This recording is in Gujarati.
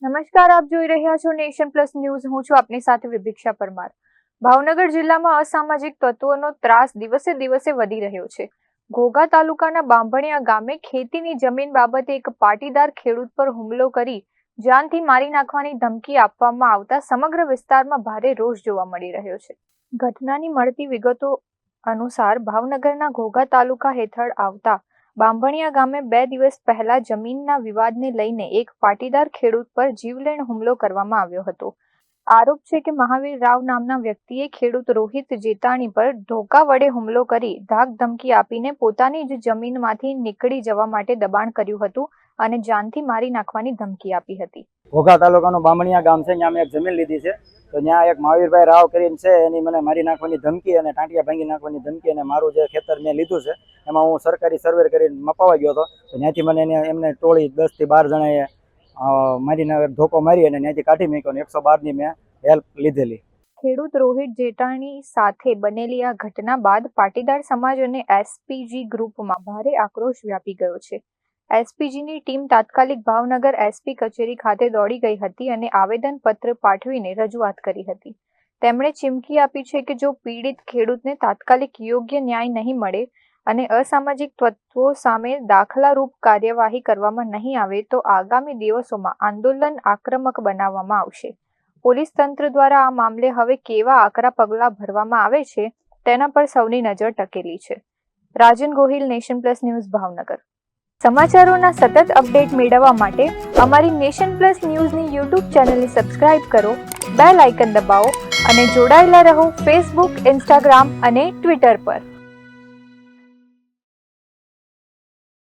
નમસ્કાર, આપ જોઈ રહ્યા છો નેશન પ્લસ ન્યૂઝ. હું છું આપની સાથે વિભિક્ષા પરમાર. ભાવનગર જિલ્લામાં અસામાજિક તત્વોનો ત્રાસ દિવસે દિવસે વધી રહ્યો છે. ઘોઘા તાલુકાના બાંભણિયા ગામે ખેતીની જમીન બાબતે એક પાટીદાર ખેડૂત પર હુમલો કરી જાનથી મારી નાખવાની ધમકી આપવામાં આવતા સમગ્ર વિસ્તારમાં ભારે રોષ જોવા મળી રહ્યો છે. ઘટનાની મળતી વિગતો અનુસાર ભાવનગરના ઘોઘા તાલુકા હેઠળ આવતા બાંભણિયા ગામે 2 દિવસ પહેલા જમીનના વિવાદને લઈને એક પાટીદાર ખેડૂત પર જીવલેણ હુમલો કરવામાં આવ્યો હતો. આરોપ છે કે મહાવીર રાવ નામના વ્યક્તિએ ખેડૂત રોહિત જેતાણી પર ધોકા વડે હુમલો કરી ધાક ધમકી આપીને પોતાની જ જમીનમાંથી નીકળી જવા માટે દબાણ કર્યું હતું અને જાનથી મારી નાખવાની ધમકી આપી હતી. ઘોઘા તાલુકાનું બાંભણિયા ગામ છે, ત્યાં મેં એક જમીન લીધી છે. તો ત્યાં એક મહાવીરભાઈ રાવ કરીને છે, એની મને મારી નાખવાની ધમકી અને ટાંટિયા ભાંગી નાખવાની ધમકી, અને મારું જે ખેતર મેં લીધું છે એમાં હું સરકારી સર્વે કરીને મપાવા ગયો હતો. તો ત્યાંથી મને એમને ટોળી 10 થી 12 જણાએ મારીને ધોકો મારી અને ત્યાંથી કાઢી મૂક્યો અને 112ની મેં હેલ્પ લીધેલી. ખેડૂત રોહિત જેટાણી સાથે બનેલી આ ઘટના બાદ પાટીદાર સમાજ અને એસપીજી ગ્રુપમાં ભારે આક્રોશ વ્યાપી ગયો છે. એસપીજીની ટીમ તાત્કાલિક ભાવનગર એસપી કચેરી ખાતે દોડી ગઈ હતી અને આવેદનપત્ર પાઠવીને રજૂઆત કરી હતી. તેમણે ચીમકી આપી છે કે જો પીડિત ખેડૂતને તાત્કાલિક યોગ્ય ન્યાય નહીં મળે અને અસામાજિક તત્વો સામે દાખલારૂપ કાર્યવાહી કરવામાં નહીં આવે તો આગામી દિવસોમાં આંદોલન આક્રમક બનાવવામાં આવશે. પોલીસ તંત્ર દ્વારા આ મામલે હવે કેવા આકરા પગલાં ભરવામાં આવે છે તેના પર સૌની નજર ટકેલી છે. Rajan Gohil, nation plus news, Bhavnagar. સમાચારોના સતત અપડેટ મેળવવા માટે અમારી નેશન પ્લસ ન્યૂઝની યુટ્યુબ ચેનલને સબસ્ક્રાઇબ કરો, બેલ આઇકન દબાવો અને જોડાયેલા રહો ફેસબુક, ઇન્સ્ટાગ્રામ અને ટ્વિટર પર.